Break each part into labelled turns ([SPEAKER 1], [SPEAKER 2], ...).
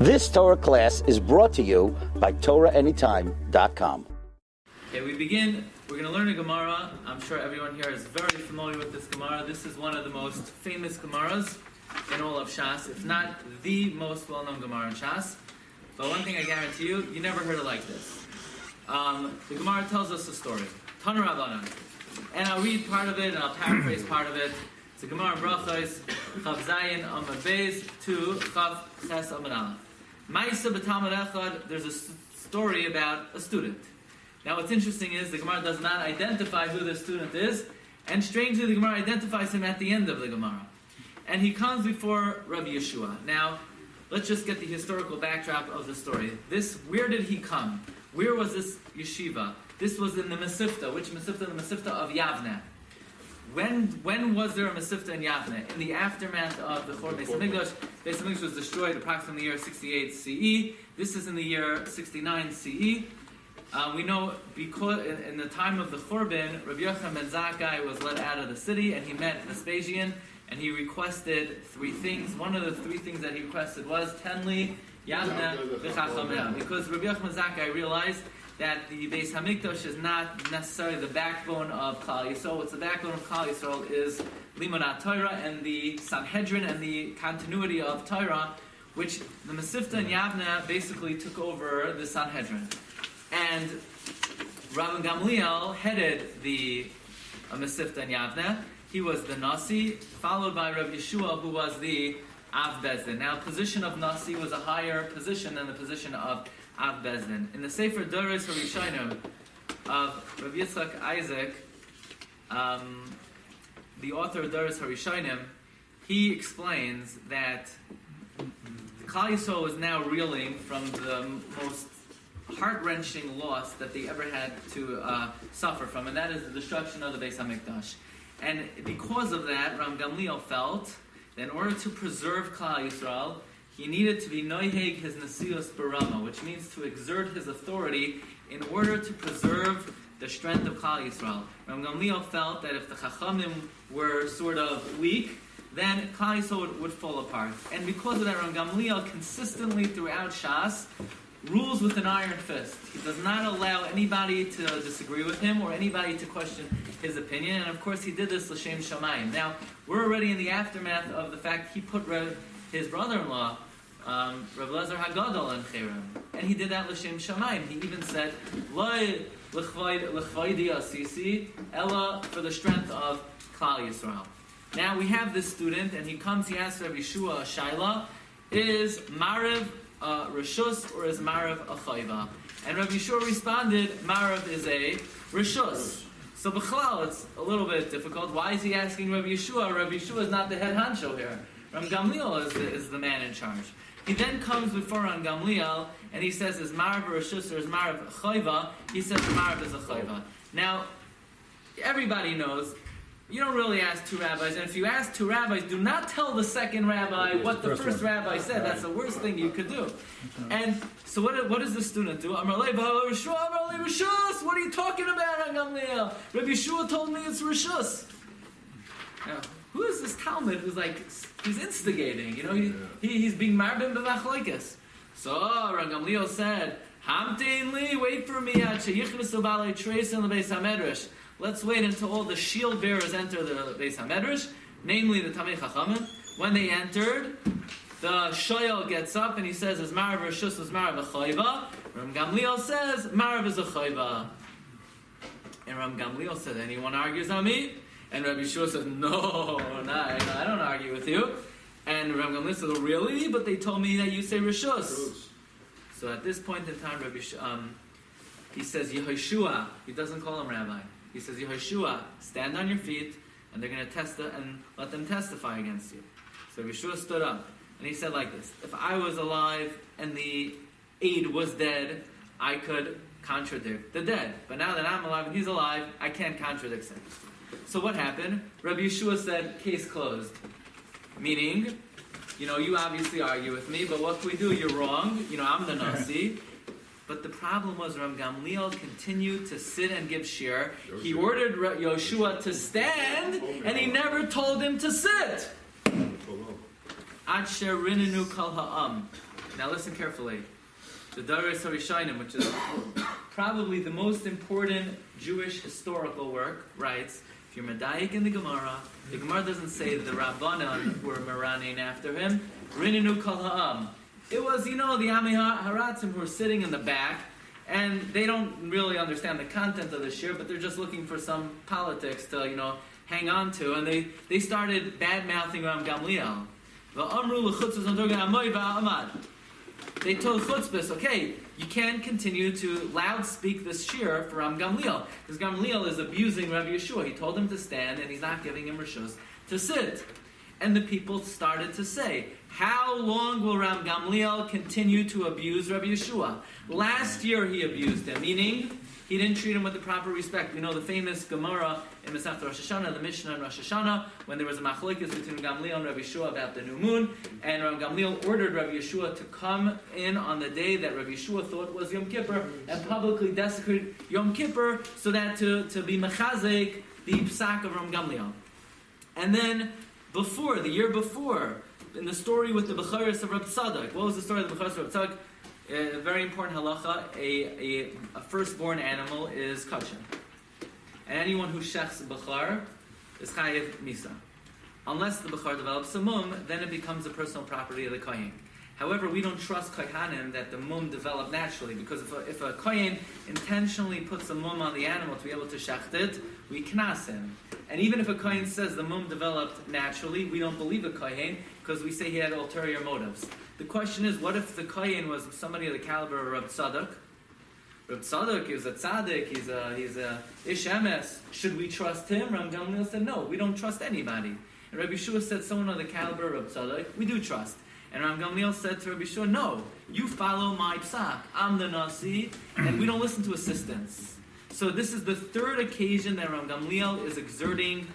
[SPEAKER 1] This Torah class is brought to you by TorahAnytime.com.
[SPEAKER 2] Okay, we begin. We're going to learn a Gemara. I'm sure everyone here is very familiar with this Gemara. This is one of the most famous Gemaras in all of Shas, if not the most well-known Gemara in Shas. But one thing I guarantee you, you never heard it like this. The Gemara tells us a story. Tana Rabbanan. And I'll read part of it and I'll paraphrase part of it. It's a Gemara in Brachos, Chav Zayin Amud Beis to Chav Ches Amud Aleph. Ma'isa b'Talmud Echad, there's a story about a student. Now what's interesting is the Gemara does not identify who the student is, and strangely the Gemara identifies him at the end of the Gemara. And he comes before Rabbi Yeshua. Now, let's just get the historical backdrop of the story. Where did he come? Where was this yeshiva? This was in the Mesivta. Which Mesivta? The Mesivta of Yavne. When was there a Mesivta in Yavne? In the aftermath of the Chor Beis Hamikdash. Beis Hamikdash was destroyed approximately the year 68 CE. This is in the year 69 CE. We know because in the time of the Churban, Rabbi Yochai ben Zakkai was let out of the city, and he met Vespasian, and he requested three things. One of the three things that he requested was Tenli Yavne v'Chachameh, because Rabbi Yochai ben Zakkai realized that the Beis Hamikdash is not necessarily the backbone of Klal Yisrael. What's the backbone of Klal Yisrael is Limunat Torah and the Sanhedrin and the continuity of Torah, which the Mesivta and Yavne basically took over the Sanhedrin. And Rabbi Gamliel headed the Mesivta and Yavne. He was the Nasi, followed by Rabbi Yeshua, who was the Av Bezdin. Now, position of Nasi was a higher position than the position of Av Bezdin. In the Sefer Doros HaRishonim of Rabbi Yitzchak Isaac, the author of Doros HaRishonim, he explains that Klal Yisrael was now reeling from the most heart-wrenching loss that they ever had to suffer from, and that is the destruction of the Beis Hamikdash. And because of that, Ram Gamliel felt that in order to preserve Klal Yisrael, he needed to be noiheg his nesius barama, which means to exert his authority in order to preserve the strength of Klal Yisrael. Ram Gamliel felt that if the Chachamim were sort of weak, then Klal Yisrael would fall apart. And because of that, Ram Gamliel consistently throughout Shas rules with an iron fist. He does not allow anybody to disagree with him or anybody to question his opinion. And of course he did this l'shem shamayim. Now, we're already in the aftermath of the fact he put his brother-in-law, Rav Lezer Hagadol, in Cherem. And he did that l'shem shamayim. He even said, Loi l'chvaydi asisi, ella, for the strength of Klal Yisrael. Now we have this student, and he comes, he asks Rabbi Yeshua a shaila, is Mariv Rishus or is Marav a Chayva? And Rabbi Yeshua responded, Marav is a Rishus. So B'chlal, it's a little bit difficult. Why is he asking Rabbi Yeshua? Rabbi Yeshua is not the head honcho here. Ram Gamliel is the man in charge. He then comes before Ram Gamliel and he says, is Marav a Rishus or is Marav a Chayva? He says Marav is a Chayva. Now, everybody knows you don't really ask two rabbis, and if you ask two rabbis, do not tell the second rabbi what the first rabbi said. That's the worst thing you could do. And so what does the student do? What are you talking about, Gamliel? Rabbi Yeshua told me it's Rishus. Now, who is this Talmud who's he's instigating? He's being marbim b'machloikis. So Rabbi Gamliel said, Hamtein li, wait for me, let's wait until all the shield bearers enter the Beis HaMedrash, namely the Tamei Chachamim. When they entered, the Shoyal gets up and he says, is Marav Rishus, is Marav a Chayva? Ram Gamliel says, Marav is a Chayva. And Ram Gamliel said, anyone argues on me? And Rabbi Yeshua says, no, I don't argue with you. And Ram Gamliel said, oh, really? But they told me that you say Rishus. So at this point in time, he says, Yehoshua. He doesn't call him Rabbi. He says, Yehoshua, stand on your feet, and they're going to test it and let them testify against you. So Yeshua stood up, and he said like this, if I was alive and the aide was dead, I could contradict the dead. But now that I'm alive and he's alive, I can't contradict him. So what happened? Rabbi Yeshua said, case closed. Meaning, you obviously argue with me, but what can we do? You're wrong. I'm the Nasi. But the problem was Ram Gamliel continued to sit and give shiur. He ordered Yoshua to stand, and he never told him to sit. Ad sherinenu kol ha'am. Now listen carefully. The Doros HaRishonim, which is probably the most important Jewish historical work, writes, if you're Medayik in the Gemara doesn't say the Rabbanan were Meranin after him. Rinenu Kol Ha'am. It was, the Amei Haratzim who were sitting in the back, and they don't really understand the content of the Shiur, but they're just looking for some politics to, hang on to, and they started bad-mouthing Ram Gamliel. They told Chutzpahs, okay, you can't continue to loudspeak this Shiur for Ram Gamliel, because Gamliel is abusing Rabbi Yeshua. He told him to stand, and he's not giving him reshus to sit. And the people started to say, how long will Ram Gamliel continue to abuse Rabbi Yeshua? Last year he abused him, meaning he didn't treat him with the proper respect. We know the famous Gemara in Masechet Rosh Hashanah, the Mishnah in Rosh Hashanah, when there was a machlokes between Gamliel and Rabbi Yeshua about the new moon, and Ram Gamliel ordered Rabbi Yeshua to come in on the day that Rabbi Yeshua thought was Yom Kippur and publicly desecrate Yom Kippur so that to be mechazek the psak of Ram Gamliel. And then the year before, in the story with the Becharis of Reb Tzadok, what was the story of the Becharis of Reb Tzadok? A very important halacha, a firstborn animal is kosher. And anyone who shechs a bechar is chayiv misa. Unless the bechar develops a mum, then it becomes a personal property of the kohen. However, we don't trust kohanim that the mum developed naturally, because if a kohen intentionally puts a mum on the animal to be able to shecht it, we knas him. And even if a kohen says the mum developed naturally, we don't believe the kohen, because we say he had ulterior motives. The question is, what if the kohen was somebody of the caliber of Reb Tzadok? Reb Tzadok is a tzaddik, he's a ish emes. Should we trust him? Ram Gamliel said, no, we don't trust anybody. And Rabbi Yeshua said, someone of the caliber of Reb Tzadok, we do trust. And Ram Gamliel said to Rabbi Yeshua, no, you follow my psak. I'm the nasi, and we don't listen to assistants. So this is the third occasion that Ram Gamliel is exerting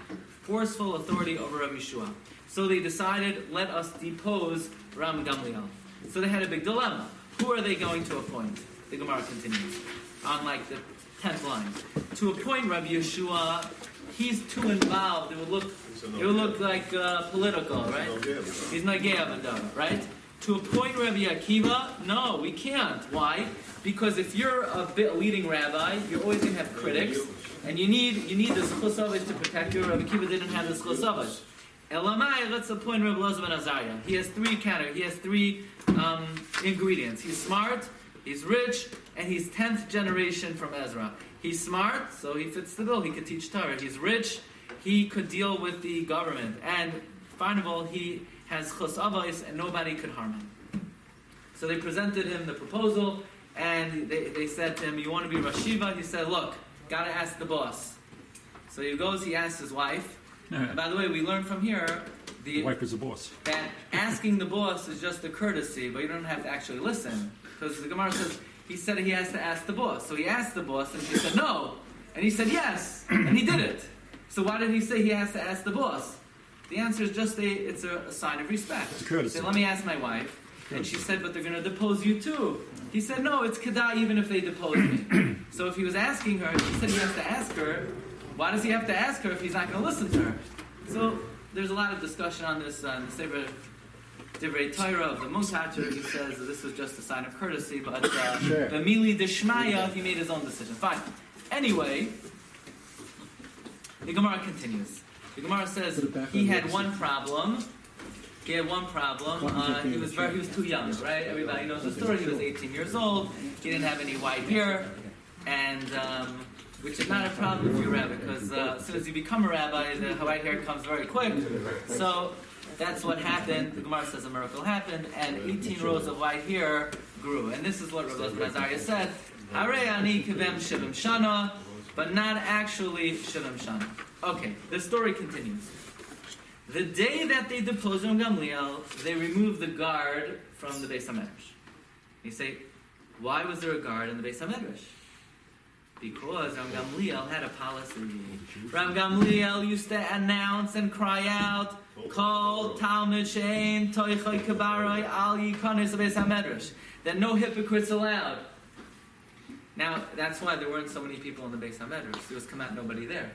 [SPEAKER 2] forceful authority over Rabbi Yeshua. So they decided, let us depose Ram Gamliel. So they had a big dilemma. Who are they going to appoint? The Gemara continues on the 10th line. To appoint Rabbi Yeshua, he's too involved. It would look like political, right? He's nagea b'davar, right? To appoint Rabbi Akiva, no, we can't. Why? Because if you're a leading rabbi, you're always going to have critics, and you need the zchus avos to protect you. Rabbi Akiva didn't have the zchus avos. Elamai, let's appoint Rabbi Elazar ben Azariah. He has three ingredients. He's smart, he's rich, and he's 10th generation from Ezra. He's smart, so he fits the bill. He could teach Torah. He's rich, he could deal with the government. And finally, he has chus avos, and nobody could harm him. So they presented him the proposal, and they said to him, you want to be Rosh Yeshiva? He said, look, gotta ask the boss. So he goes, he asks his wife. And by the way, we learn from here the
[SPEAKER 3] wife is the boss.
[SPEAKER 2] That asking the boss is just a courtesy, but you don't have to actually listen. Because the Gemara says he said he has to ask the boss. So he asked the boss, and she said no. And he said yes, and he did it. So why did he say he has to ask the boss? The answer is just it's a sign of respect.
[SPEAKER 3] It's a courtesy.
[SPEAKER 2] He said, let me ask my wife. And she said, but they're going to depose you too. He said, no, it's kedai even if they depose me. So if he was asking her, he said he has to ask her, why does he have to ask her if he's not going to listen to her? So there's a lot of discussion on this. The Sefer Divrei Torah of the Moshacher, he says that this was just a sign of courtesy, but the Mili Deshmaya, he made his own decision. Fine. Anyway, the Gemara continues. The Gemara says he had one problem. He was too young, right? Everybody knows the story. He was 18 years old. He didn't have any white hair, and which is not a problem if you're a rabbi, because as soon as you become a rabbi, the white hair comes very quick. So that's what happened. The Gemara says a miracle happened, and 18 rows of white hair grew. And this is what Rabbi Elazar ben Azariah said: "Harei ani kivem shivim shana," but not actually shivim shana. Okay, the story continues. The day that they deposed Ram Gamliel, they removed the guard from the Beis HaMedrash. You say, why was there a guard in the Beis HaMedrash? Because Ram Gamliel had a policy. Ram Gamliel used to announce and cry out, "Kol Talmud she'ein toichai kabaroi al yikanes Beis HaMedrash," that no hypocrites allowed. Now, that's why there weren't so many people in the Beis HaMedrash. There was come out nobody there.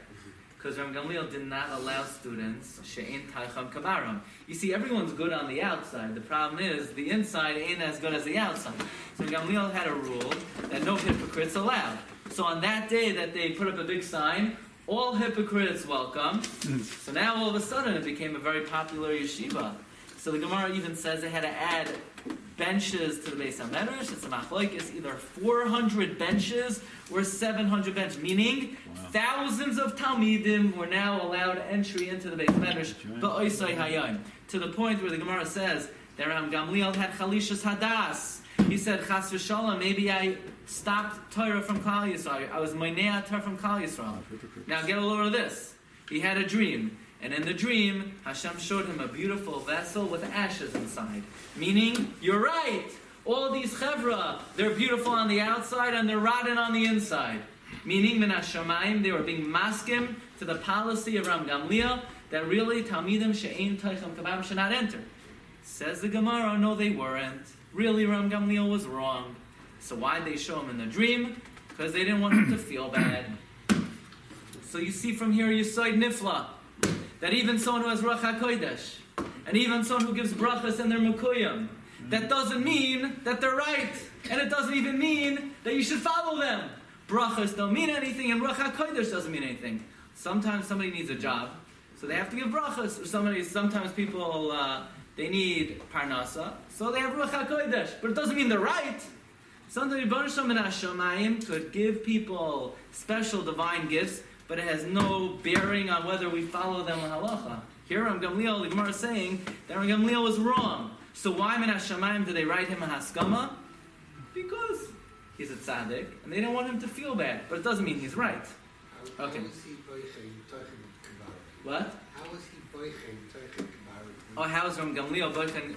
[SPEAKER 2] because Rabbi Gamliel did not allow students she'ein taicham kabaram. You see, everyone's good on the outside. The problem is the inside ain't as good as the outside. So Gamliel had a rule that no hypocrites allowed. So on that day that they put up a big sign, all hypocrites welcome. So now all of a sudden it became a very popular yeshiva. So the Gemara even says they had to add benches to the Beis HaMedrash. It's a machlokes, either 400 benches or 700 benches, meaning thousands of Talmidim were now allowed entry into the Beis HaMedrash, ba'oisai hayom, to the point where the Gemara says that Ram Gamliel had chalishas hadas. He said, Chas v'shalom, maybe I stopped Torah from Klal Yisrael. I was moinea Torah from Klal Yisrael. Now get a load of this. He had a dream. And in the dream, Hashem showed him a beautiful vessel with ashes inside. Meaning, you're right. All these chevra, they're beautiful on the outside and they're rotten on the inside. Meaning, min hashamayim, they were being maskim to the policy of Ram Gamliel that really Talmidim she'ein teicham kabam should not enter. Says the Gemara, no, they weren't. Really, Ram Gamliel was wrong. So why'd they show him in the dream? Because they didn't want him to feel bad. So you see from here, Yesod Nifla, that even someone who has Ruach HaKodesh, and even someone who gives brachas and they're mekuyim, that doesn't mean that they're right, and it doesn't even mean that you should follow them. Brachas don't mean anything, and Ruach HaKodesh doesn't mean anything. Sometimes somebody needs a job, so they have to give brachas. Or sometimes people they need parnasa, so they have Ruach HaKodesh, but it doesn't mean they're right. Sometimes Rebbi Shalom and Hashemayim could give people special divine gifts, but it has no bearing on whether we follow them in halacha. Here, Ram Gamliel, the Gemara is saying that Ram Gamliel was wrong. So why min hashamayim did they write him a haskama? Because he's a tzaddik, and they didn't want him to feel bad. But it doesn't mean he's right. Okay.
[SPEAKER 3] How was he boiching Teichen Kabbalah?
[SPEAKER 2] What?
[SPEAKER 3] How was he boiching Teichen Kabbalah?
[SPEAKER 2] Oh, how is Ram Gamliel boiching?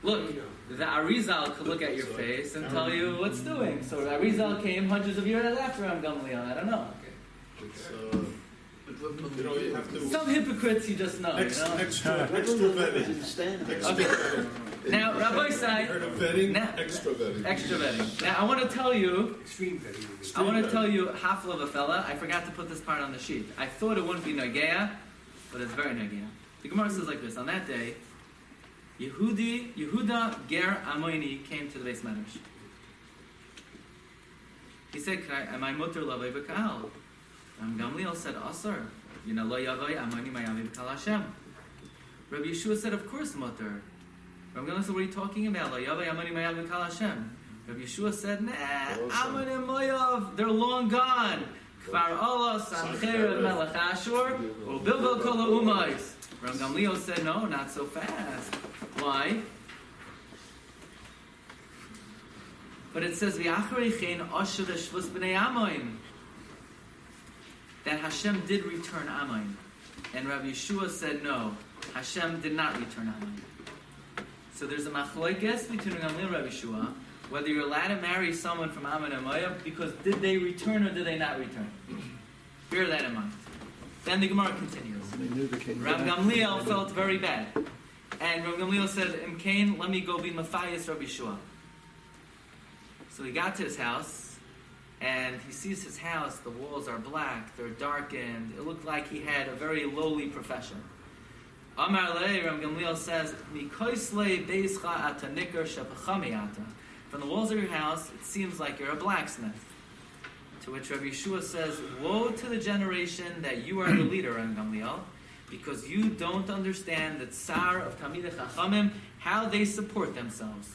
[SPEAKER 2] Look, the Arizal could look at your face and tell you what's doing. So Arizal came hundreds of years after Ram Gamliel. I don't know.
[SPEAKER 4] So, you have to...
[SPEAKER 2] Some hypocrites you just know.
[SPEAKER 4] Extra vetting.
[SPEAKER 2] Okay. Now, Rabbi Sai,
[SPEAKER 4] Heard of vetting?
[SPEAKER 2] now,
[SPEAKER 4] Extra vetting.
[SPEAKER 2] extra vetting. Now, I want to tell you,
[SPEAKER 3] Extreme vetting.
[SPEAKER 2] I want to tell you Hafla of a fella. I forgot to put this part on the sheet. I thought it wouldn't be Nagea, but it's very Nagea. The Gemara says like this: on that day, Yehuda Ger Amoini came to the Beis Medrash. He said, "Am I mutter lavei b'kahal?" Gamliel said, "Asar, you know, lo yavai amani mayavi b'kal Hashem." Rabbi Yeshua said, "Of course, mutter." Rabbi Gamliel said, "What are you talking about? Lo yavai amani mayavi b'kal Hashem." Rabbi Yeshua said, "Nah, amani mayav, they're long gone. Kvar Allah sancher melech Ashur u'bilbel kol ha'umais." Rabbi Gamliel said, "No, not so fast. Why?" But it says, "V'acharei chen asher shvus b'nei Amoin," that Hashem did return Amoin. And Rabbi Yeshua said, no, Hashem did not return Amoin. So there's a machlokes between Gamliel and Rabbi Yeshua, whether you're allowed to marry someone from Ammon and Moab, because did they return or did they not return? Bear that in mind. Then the Gemara continues. Rabbi Gamliel felt very bad. And Rabbi Gamliel said, Imkain, let me go be Matthias Rabbi Yeshua. So he got to his house, and he sees his house, the walls are black, they're darkened. It looked like he had a very lowly profession. Amar le, Rabbi Gamliel says, Mikoisle beischa ata nikar shepachami ata. From the walls of your house, it seems like you're a blacksmith. To which Rabbi Yeshua says, woe to the generation that you are the leader, Rabbi Gamliel, because you don't understand the tsar of Talmidei Chachamim, how they support themselves.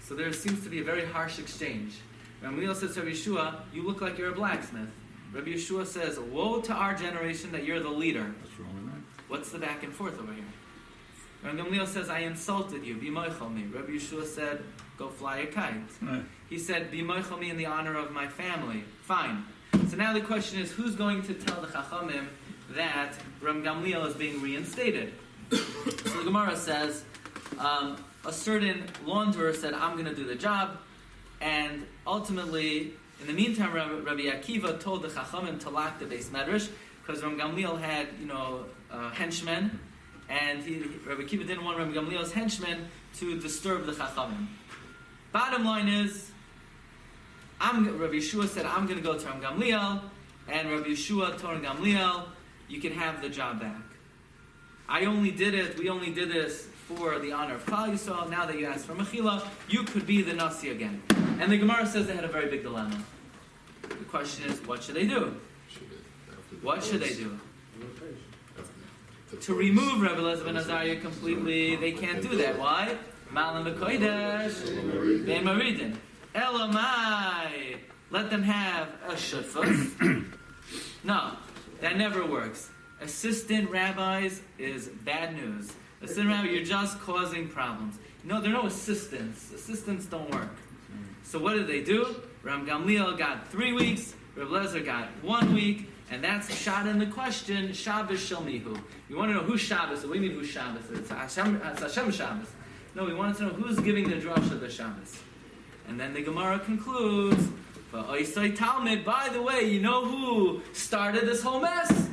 [SPEAKER 2] So there seems to be a very harsh exchange. Rabbi Gamliel says to Rabbi Yeshua, you look like you're a blacksmith. Rabbi Yeshua says, woe to our generation that you're the leader.
[SPEAKER 5] What's wrong with that?
[SPEAKER 2] What's the back and forth over here? Rabbi Gamliel says, I insulted you, be moichel me. Rabbi Yeshua said, go fly a kite.
[SPEAKER 5] Right.
[SPEAKER 2] He said, be moichel me in the honor of my family. Fine. So now the question is, who's going to tell the Chachamim that Rabbi Gamliel is being reinstated? So the Gemara says, a certain launderer said, I'm going to do the job. And ultimately, in the meantime, Rabbi Akiva told the Chachamim to lock the Beis Medrash, because Rabbi Gamliel had, henchmen, and Rabbi Akiva didn't want Rabbi Gamliel's henchmen to disturb the Chachamim. Bottom line is, Rabbi Yeshua said, I'm going to go to Rabbi Gamliel. and Rabbi Yeshua, Torah Gamliel, you can have the job back. We only did this for the honor of Klal Yisrael. Now that you asked for Mechila, you could be the Nasi again. And the Gemara says they had a very big dilemma. The question is, what should they do? What should they do? To remove Rebbe Elazar ben Azariah completely, they can't do that. Why? Malam v'kodesh ben maridin. Elamai. Let them have a shutfus. No, that never works. Assistant rabbis is bad news. Assistant rabbi, you're just causing problems. No, there are no assistants. Assistants don't work. So what did they do? Ram Gamliel got 3 weeks. Rebbe Elazar got 1 week. And that's shot in the question, Shabbos Shel Mihu. You want to know who's Shabbos? What do you mean who's Shabbos? It's Hashem Shabbos. No, we wanted to know who's giving the drush of the Shabbos. And then the Gemara concludes, V'oisai Talmud, by the way, you know who started this whole mess?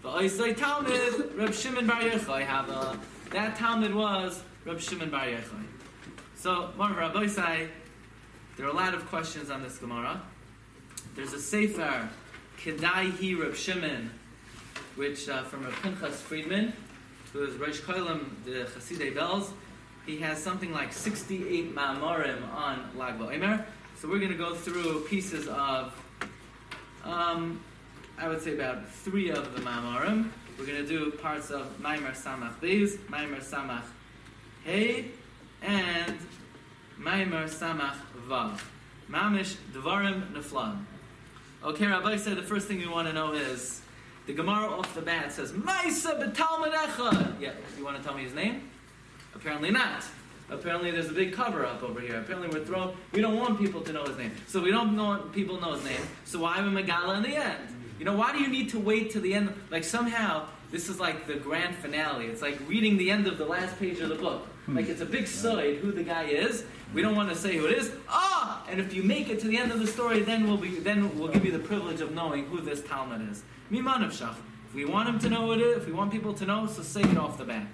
[SPEAKER 2] V'oisai Talmud, Reb Shimon bar Yochai. That Talmud was Reb Shimon bar Yochai. So, Rabbi Glatstein, there are a lot of questions on this Gemara. There's a Sefer, Kedai Hi Reb Shimon, which from Reb Pinchas Friedman, who is Reish Kolim, the Chasidei Bells. He has something like 68 ma'amorim on Lag BaOmer. So we're going to go through pieces of, I would say about 3 of the ma'amorim. We're going to do parts of Maimer Samach Beis, Maimer Samach Hey, and Maimer Samach Vav. Mamish Dvarim Neflam. Okay, Rabbi said the first thing you want to know is, the Gemara off the bat says, Maisa b'Talmud Echad. Yeah, you want to tell me his name? Apparently not. Apparently there's a big cover-up over here. Apparently we don't want people to know his name. So we don't want people to know his name. So why have a Megala in the end? You know, why do you need to wait till the end? Like somehow, this is like the grand finale. It's like reading the end of the last page of the book. Like it's a big side who the guy is. We don't want to say who it is. And if you make it to the end of the story, then we'll give you the privilege of knowing who this Talmud is. Miman of Shach. If we want him to know who it is, if we want people to know, so say it off the bat.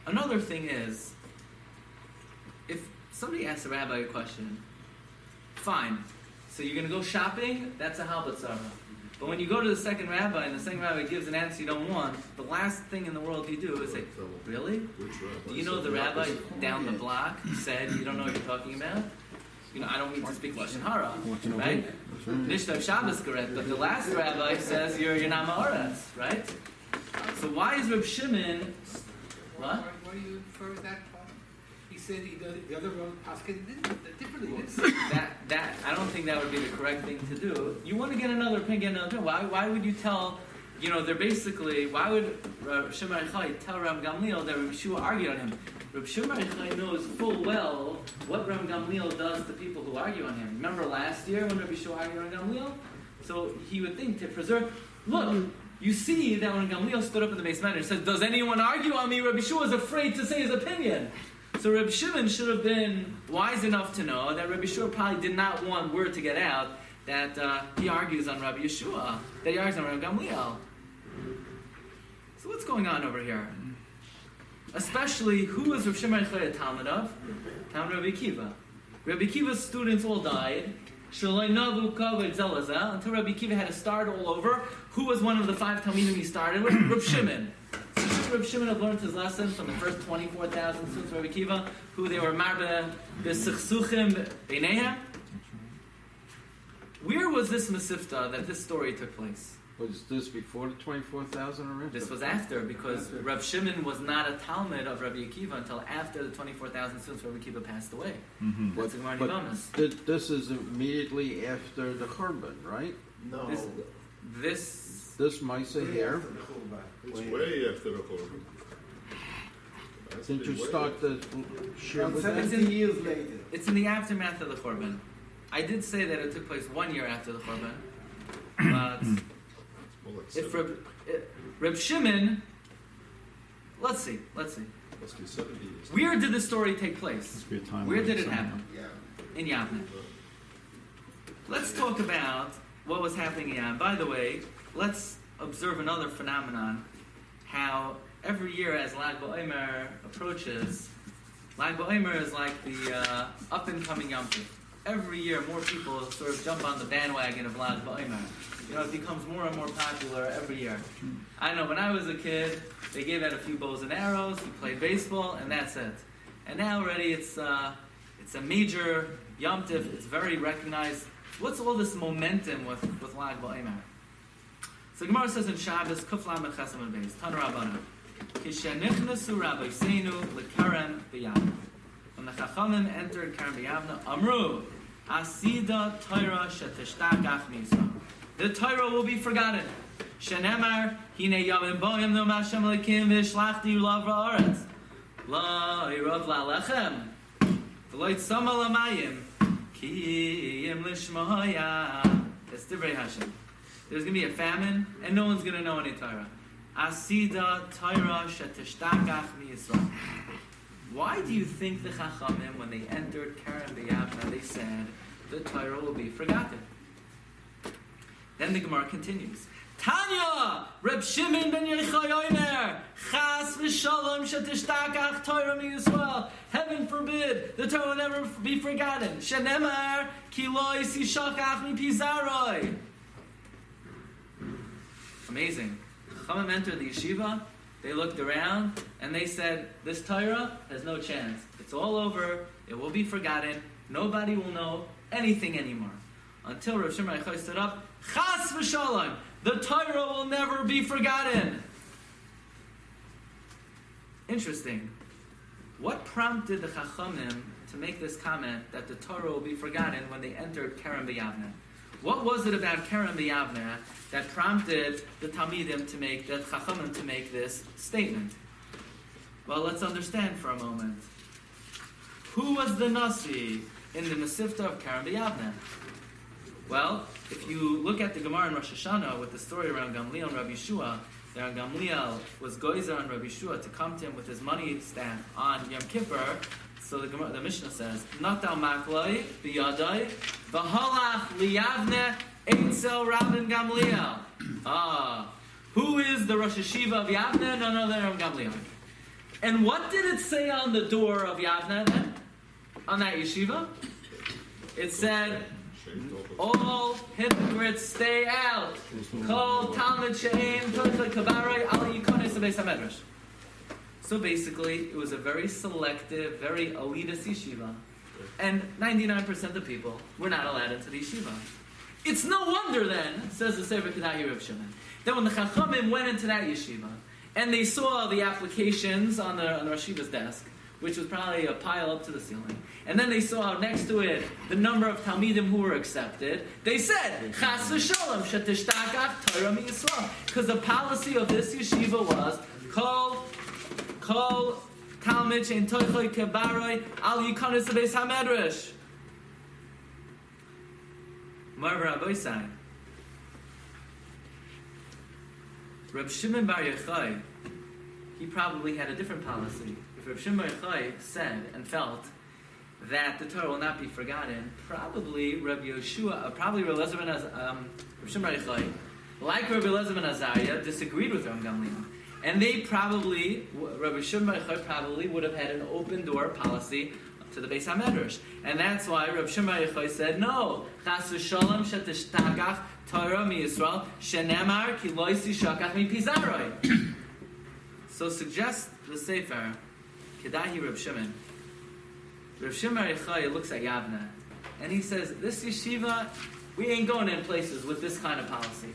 [SPEAKER 2] Another thing is, if somebody asks a rabbi a question, fine. So you're going to go shopping, that's a halbatzara. But when you go to the second rabbi and the second rabbi gives an answer you don't want, the last thing in the world you do is say, really? Do you know the rabbi down the block said you don't know what you're talking about? You know, I don't mean to speak Lashon Hara, right? Nishtav Shabbos correct, but the last rabbi says you're not ma'oretz, right? So why is Reb Shimon... What?
[SPEAKER 3] Why do you infer that part? He said the other one asking differently.
[SPEAKER 2] That I don't think that would be the correct thing to do. You want to get another opinion, why would you tell, they're basically, why would Shimon Yochai tell Ram Gamliel that Reb Shua argued on him? Reb Shimon Yochai knows full well what Ram Gamliel does to people who argue on him. Remember last year when Reb Shua argued on Gamliel? So he would think to preserve, look, you see that when Gamliel stood up in the base matter and said, does anyone argue on me? Rabbi Shua is afraid to say his opinion. So Rabbi Shimon should have been wise enough to know that Rabbi Shua probably did not want word to get out that he argues on Rabbi Yeshua, that he argues on Rabbi Gamliel. So what's going on over here? Especially, who was Rav Shimon Yochai a Talmud of? Talmud Rabbi Akiva. Rabbi Akiva's students all died. Until Rabbi Akiva had to start all over. Who was one of the 5 Talmidim he started with? Rav Shimon. So should Rav Shimon have learned his lesson from the first 24,000 students of Rabbi Akiva, who they were marbe b'sichsuchim b'neihem? Where was this Masifta that this story took place?
[SPEAKER 5] Was this before the 24,000 already?
[SPEAKER 2] This was after, because Rav Shimon was not a Talmud of Rabbi Akiva until after the 24,000 students of Rabbi Akiva passed away.
[SPEAKER 5] Mm-hmm.
[SPEAKER 2] That's the Gemara Nivamas.
[SPEAKER 5] This is immediately after the Churban, right?
[SPEAKER 4] No.
[SPEAKER 2] This
[SPEAKER 5] Maisa here.
[SPEAKER 4] It's way after the Churban.
[SPEAKER 5] Didn't you start the Shiur with
[SPEAKER 3] 70 years later.
[SPEAKER 2] It's in the aftermath of the Churban. I did say that it took place 1 year after the Churban, but if Reb Shimon, let's see.
[SPEAKER 4] Must be 70 years.
[SPEAKER 2] Where did the story take place? Where did it happen?
[SPEAKER 3] Yeah.
[SPEAKER 2] In Yavne. Let's talk about what was happening in Yavne. By the way, let's observe another phenomenon, how every year as Lag BaOmer approaches, Lag BaOmer is like the up-and-coming Yom Tov. every year more people sort of jump on the bandwagon of Lag BaOmer. You know, it becomes more and more popular every year. I know when I was a kid, they gave out a few bows and arrows, you played baseball, and that's it. And now already it's a major Yom Tif, it's very recognized. What's all this momentum with Lag BaOmer? So Gemara says in Shabbos, Kuf Lamed Ches Amud Beis, Tanu Rabbanan, Kishenichnasu Rabbeinu leKarem b'Yavna. When the Chachamim entered Karem b'Yavna, Amru, Asida Torah shetishtakach miYisrael. The Torah will be forgotten. Shenemar, Hine Yavim Boim no Mashem Lekim v'Shlachti Ulav Ra'aretz. La Yirav La'lechem. V'lo Yitzama L'mayim. Ki Yim Lishmoya. It's Divrei Hashem. There's going to be a famine, and no one's going to know any Torah. Asida Torah shetishtakach miYisrael. Why do you think the Chachamim, when they entered Karem b'Yavna, they said the Torah will be forgotten? Then the Gemara continues. Tanya, Reb Shimon ben Yochai Omer, Chas v'Shalom shetishtakach Torah miYisrael. Heaven forbid, the Torah will never be forgotten. Shenemar, ki lo yisishakach mipi zaroi. Amazing. Chachamim entered the yeshiva, they looked around, and they said, this Torah has no chance. It's all over, it will be forgotten, nobody will know anything anymore. Until Rav Shimon Yochai stood up, Chas v'Shalom, the Torah will never be forgotten. Interesting. What prompted the Chachamim to make this comment that the Torah will be forgotten when they entered Karem b'Yavna? What was it about Karem b'Yavna that prompted the Talmidim to make, the Chachamim to make this statement? Well, let's understand for a moment. Who was the Nasi in the Mesivta of Karem b'Yavna? Well, if you look at the Gemara in Rosh Hashanah with the story around Gamliel and Rabbi Shua, that Gamliel was goizer on Rabbi Shua to come to him with his money staff on Yom Kippur. So the Mishnah says, Natal makloi biyadai v'halach liyavne eitzel Rabbi Gamliel. Who is the Rosh Hashiva of Yavne? None other than Gamliel. And what did it say on the door of Yavne then? On that yeshiva? It said, all hypocrites stay out. Kol Talmud she'ein tocha kabarei al yikonis beis hamedrash. So basically, it was a very selective, very elitist yeshiva, and 99% of the people were not allowed into the yeshiva. It's no wonder then, says the Sefer Kedahi Reb Shimon, that when the Chachamim went into that yeshiva and they saw the applications on the Rosh Hashiva's desk, which was probably a pile up to the ceiling, and then they saw next to it the number of Talmidim who were accepted, they said, Chas v'Shalom shetishtakach Torah miYisrael, because the policy of this yeshiva was, Kol Talmud she'ein tocha kabarei al yikonis beis hamedrash. Mar Rabbi Glatstein. Reb Shimon bar Yochai, he probably had a different policy. If Reb Shimon bar Yochai said and felt that the Torah will not be forgotten, probably Reb Shimon bar Yochai, like Rabbi Elazar ben Azariah, disagreed with Ram Gamliel. And they probably, Rabbi Shimon bar Yochai probably would have had an open door policy to the Beis HaMedrash. And that's why Rabbi Shimon bar Yochai said, no, Chas v'Shalom shetishtakach Torah miYisrael, shenemar ki lo yisishakach mipi zaroi. So suggest the Sefer, Kedahi Reb Shimon. Reb Shimon bar Yochai looks at Yavne, and he says, this yeshiva, we ain't going in places with this kind of policy.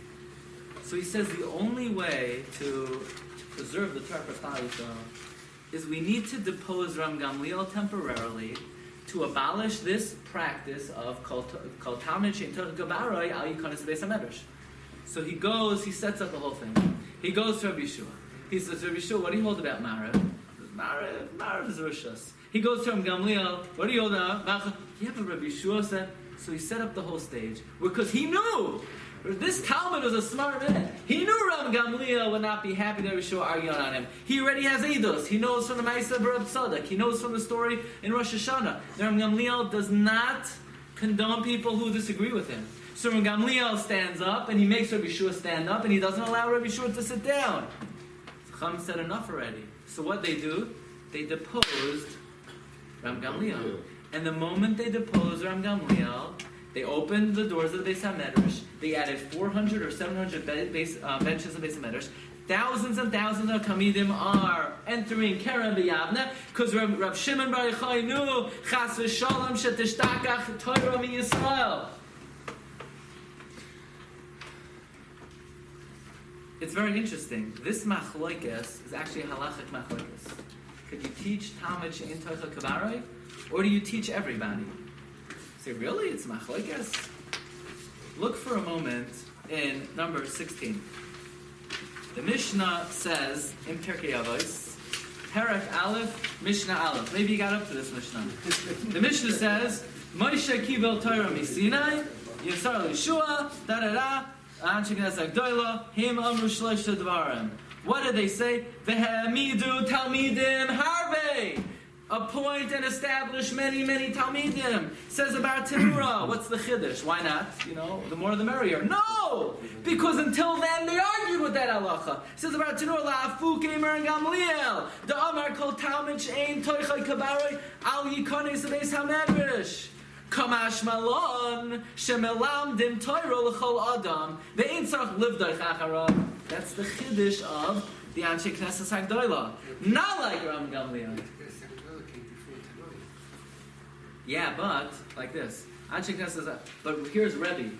[SPEAKER 2] So he says the only way to preserve the Torah for Klal Yisrael is we need to depose Ram Gamliel temporarily to abolish this practice of Kol Talmud she'ein tocha kabarei al yikonis beis hamedrash. So he goes, he sets up the whole thing. He goes to Rabbi Shua. He says, Rabbi Shua, what do you hold about Marav? Marav is Rishus. He goes to Ram Gamliel, what do you hold about? Yeah, but Rabbi Shua said, so he set up the whole stage because he knew. This Talmud was a smart man. He knew Rabbi Gamliel would not be happy that Rabbi Shua argued on him. He already has Eidos. He knows from the Ma'aseh B'Rab Tzadok. He knows from the story in Rosh Hashanah. Rabbi Gamliel does not condone people who disagree with him. So Rabbi Gamliel stands up and he makes Rabbi Shua stand up and he doesn't allow Rabbi Shua to sit down. Chacham said enough already. So what they do? They deposed Rabbi Gamliel. And the moment they deposed Ram Gamliel, they opened the doors of the Beis HaMedrash. They added 400 or 700 benches of Beis HaMedrash. Thousands and thousands of Talmidim are entering Keren B'Yavne because Rav Shimon Bar Yochai knew Chas v'Shalom shetishtachach Torah miYisrael. It's very interesting. This machlokes is actually a halachic machlokes. Could you teach Talmud she'ein toicha kabaroi, or do you teach everybody? Say, really? It's machlokes? Look for a moment in number 16. The Mishnah says in Pirkei Avos, Perek Aleph, Mishnah Aleph. Maybe you got up to this Mishnah. The Mishnah says, Moshe kibel Torah miSinai, Yisar Yeshua, da-da-da, Anshe Knesset Gdoila, Him Amru Shlosh Dvarim. What did they say? V'ha'amidu Talmidim Harbe. Appoint and establish many, many Talmidim. Says about Tanura. What's the Chiddush? Why not? The more the merrier. No! Because until then they argued with that halacha. Says about Tanura, La'afu Kemer and Gamliel. The Amar Kol Talmud she'ein toichai kabaroi al yikonis Beis HaMedrash. Chumash malon shemelamdim Torah l'chol adam ve'ein tzarich livdoi chacharav. That's the Chiddush of the Anshe Knesset Hagdoila. Not like Ram Gamliel. Yeah, but like this. But here's Rebbi.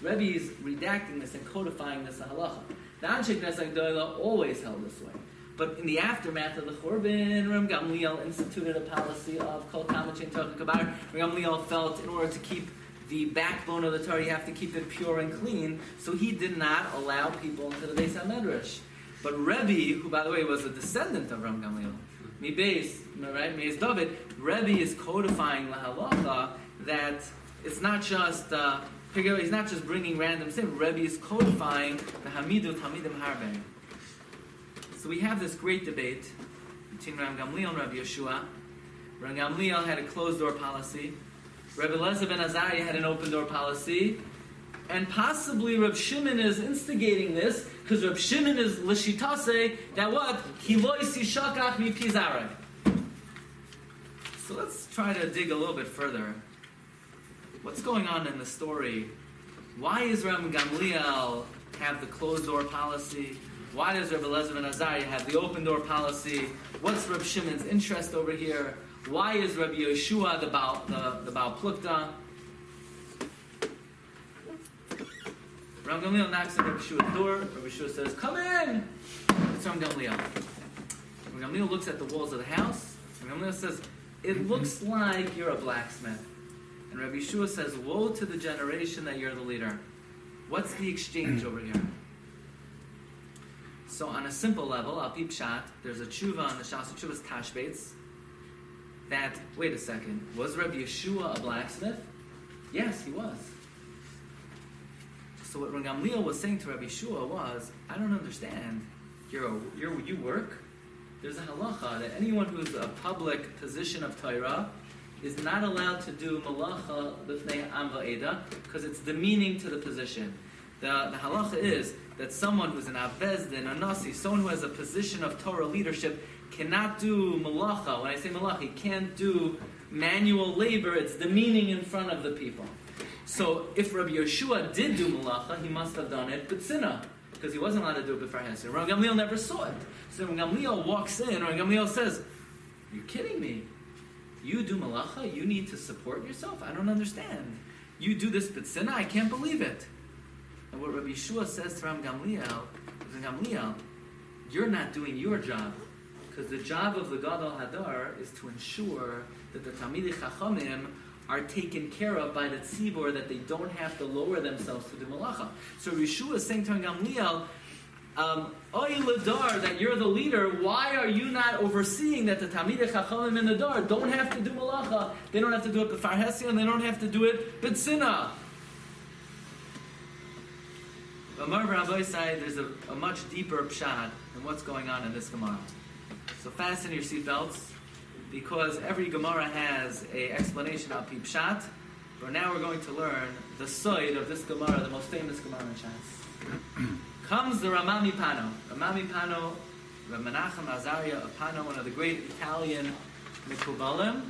[SPEAKER 2] Rebbi is redacting this and codifying this in halacha. The Anshe Knesset Hagdoila always held this way. But in the aftermath of the Churban, Ram Gamliel instituted a policy of Kol Talmud she'ein toicha kabaroi. Ram Gamliel felt in order to keep the backbone of the Torah, you have to keep it pure and clean. So he did not allow people into the Beis HaMedrash. But Rebbi, who by the way was a descendant of Ram Gamliel, Meis David, Rebbi is codifying the halacha that it's not just he's not just bringing random things. Rebbi is codifying the Hamidu Talmidim Harbe. So we have this great debate between Ram Gamliel and Rabbi Yeshua. Ram Gamliel had a closed door policy. Rabbi Elazar ben Azariah had an open door policy. And possibly Reb Shimon is instigating this because Reb Shimon is l'shitase that what? He lo yishakach mi pizarei. So let's try to dig a little bit further. What's going on in the story? Why is Rabbi Gamliel have the closed door policy? Why does Rabbi Elazar ben Azariah have the open door policy? What's Reb Shimon's interest over here? Why is Rabbi Yeshua the Baal Plukta? Rabbi Gamliel knocks on Rabbi Yeshua's door. Rabbi Yeshua says, "Come in." It's Rabbi Gamliel. Rabbi Gamliel looks at the walls of the house. Rabbi Gamliel says, "It looks like you're a blacksmith." And Rabbi Yeshua says, "Woe to the generation that you're the leader." What's the exchange over here? So on a simple level, al pi pshat, there's a tshuva on the Shas Tshuva's Tashbeitz. That, wait a second, was Rabbi Yeshua a blacksmith? Yes, he was. So what Rabbi Gamliel was saying to Rabbi Yeshua was, I don't understand. You work? There's a halacha that anyone who's a public position of Torah is not allowed to do malacha b'fnei am va'eda because it's demeaning to the position. The halacha is that someone who's an Avezdin, a Nasi, someone who has a position of Torah leadership cannot do malacha. When I say malacha, he can't do manual labor. It's demeaning in front of the people. So if Rabbi Yeshua did do malacha, he must have done it b'tzina, because he wasn't allowed to do it b'far hesed. Rabbi Gamliel never saw it. So Rabbi Gamliel walks in, Rabbi Gamliel says, "You're kidding me. You do malacha? You need to support yourself? I don't understand. You do this b'tzina? I can't believe it." And what Rabbi Yeshua says to Rabbi Gamliel, you're not doing your job. Because the job of the Gadol Hadar is to ensure that the Talmidei Chachamim are taken care of by the tzibur, that they don't have to lower themselves to do malacha. So Yeshua is saying to Gamliel, Oy Ladar, that you're the leader, why are you not overseeing that the Talmidei Chachamim in the Dar don't have to do malacha, they don't have to do it b'far hesed, and they don't have to do it b'tzina? But Amar Rabbi side, there's a much deeper pshat in what's going on in this Gemara. So fasten your seatbelts, because every Gemara has an explanation of pi pshat. But now we're going to learn the side of this Gemara, the most famous Gemara in Shas. Comes the Ramami Pano. Ramami Pano, Rav Menachem Azariah of Pano, one of the great Italian Mikubalim.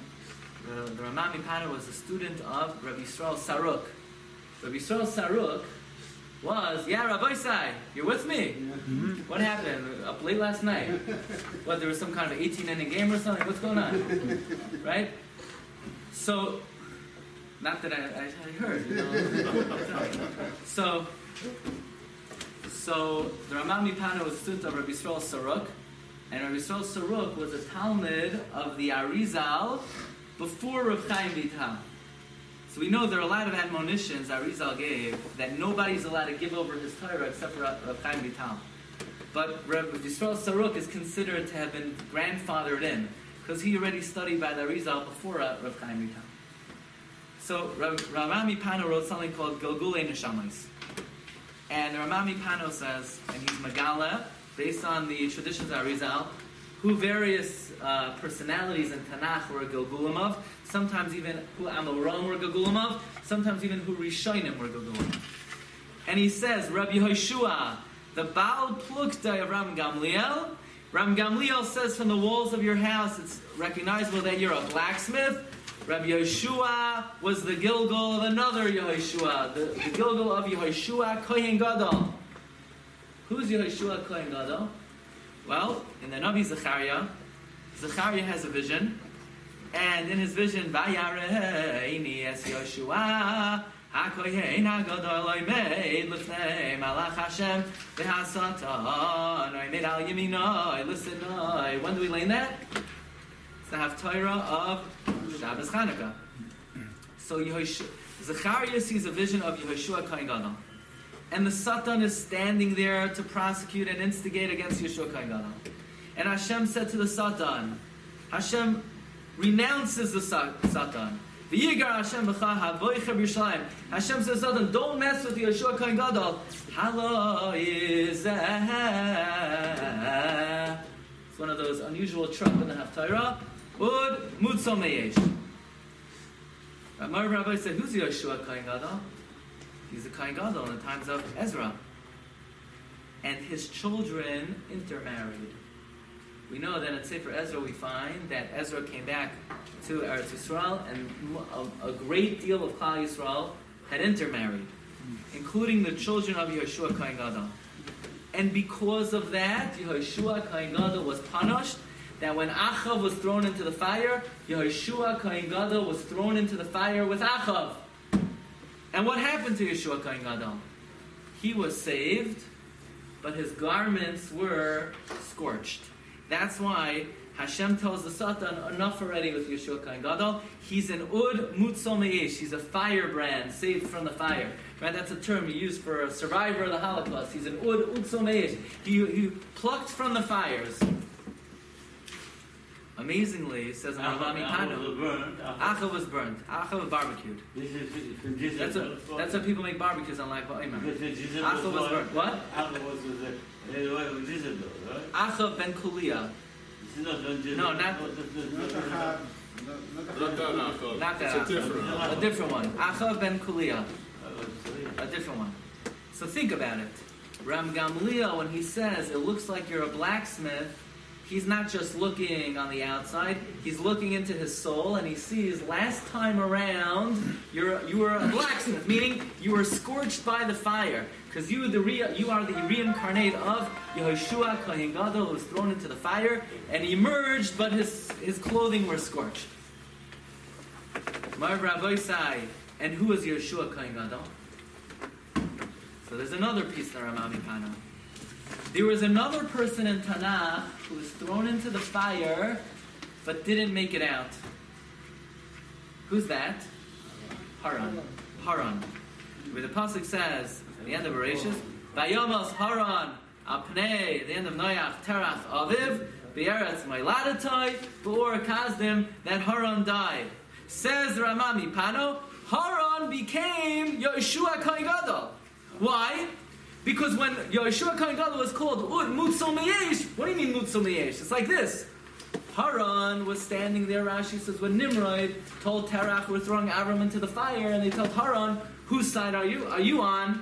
[SPEAKER 2] The Rama Mipano was a student of Rabbi Yisrael Saruk. Rabbi Yisrael Saruk was, Rabbi Sai, you're with me? What happened? Up late last night? What, there was some kind of 18-inning game or something? What's going on? Right? So, not that I heard, So the Rama Mipano was a student of Rabbi Yisrael Saruk, and Rabbi Yisrael Saruk was a Talmud of the Arizal before Reb Chaim Vital. So we know there are a lot of admonitions Arizal gave that nobody's allowed to give over his Torah except for Reb Chaim Vital. But Rabbi Yisrael Saruk is considered to have been grandfathered in because he already studied by the Arizal before Reb Chaim Vital. So Rama Mipano wrote something called Gilgulei Neshamas. And Rama Mipano says, and he's Megala, based on the traditions of Arizal, who various personalities in Tanakh were Gilgulim of, sometimes even who Amoram were Gilgulim of, sometimes even who Rishonim were Gilgulim of. And he says, Rabbi Yehoshua, the Baal Plukta of Ram Gamliel, Ram Gamliel says from the walls of your house, it's recognizable that you're a blacksmith. Rabbi Yehoshua was the Gilgal of another Yehoshua, the Gilgal of Yehoshua Kohen Gadol. Who's Yehoshua Kohen Gadol? Well, in the Navi Zechariah has a vision, and in his vision, Vayareini es Yehoshua HaKohen HaGadol Oimed L'fnei Malach Hashem V'Hasatan Oimed Al Yaminoi L'Sinoi. When do we learn that? It's the Haftarah of Shabbos Chanukah. So Zechariah sees a vision of Yehoshua Kohen Gadol. And the Satan is standing there to prosecute and instigate against Yehoshua Kohen Gadol. And Hashem said to the Satan, Hashem renounces the Satan. V'yigar Hashem b'cha ha'voicha b'Yerushalayim. Hashem says to Satan, don't mess with Yehoshua Kohen Gadol. Holiest. It's one of those unusual truck in the Haftarah. Ud mutzo meyesh. Rabbi said, who's Yehoshua Kohen Gadol? He's a Kohen Gadol in the times of Ezra. And his children intermarried. We know that in Sefer Ezra we find that Ezra came back to Eretz Yisrael and a great deal of Klal Yisrael had intermarried, including the children of Yehoshua Kohen Gadol. And because of that, Yehoshua Kohen Gadol was punished, that when Achav was thrown into the fire, Yehoshua Kohen Gadol was thrown into the fire with Achav. And what happened to Yehoshua Kohen Gadol? He was saved, but his garments were scorched. That's why Hashem tells the Satan, enough already with Yehoshua Kohen Gadol. He's an Ud Mutzo Me'esh. He's a firebrand, saved from the fire. Right? That's a term you use for a survivor of the Holocaust. He's an Ud Mutzo Me'esh. He plucked from the fires. Amazingly, it says in Rama Mipano, Achav was burned. Achav was barbecued. That's how people make barbecues on Lag BaOmer. Achav was burned. What? Achav ben Kulia. No, not that Achav. A different one. Achav ben Kulia. A different one. So think about it. Ram Gamliel, when he says, it looks like you're a blacksmith, he's not just looking on the outside, he's looking into his soul, and he sees, last time around, you were a blacksmith, meaning you were scorched by the fire, because you are the reincarnate of Yehoshua Kohen Gadol, who was thrown into the fire, and he emerged, but his clothing were scorched. Mar Rabbi Sai, and who is Yehoshua Kohen Gadol? So there's another piece in the Rama Mipano. There was another person in Tanakh who was thrown into the fire, but didn't make it out. Who's that? Haran. Where the pasuk says at the end of Bereshis, "Vayamos Haran al pnei," at the end of Noach, Terach Aviv, Be'eretz Meiladatoi, Be'or Kazdim, that Haran died. Says Rama Mipano, Haran became Yehoshua Kohen Gadol. Why? Because when Yehoshua Kohen Gadol was called Ud Mutzo Me'esh, what do you mean Mutzo Me'esh? It's like this. Haran was standing there, Rashi says, when Nimrod told Terach, we're throwing Avram into the fire, and they told Haran, whose side are you? Are you on?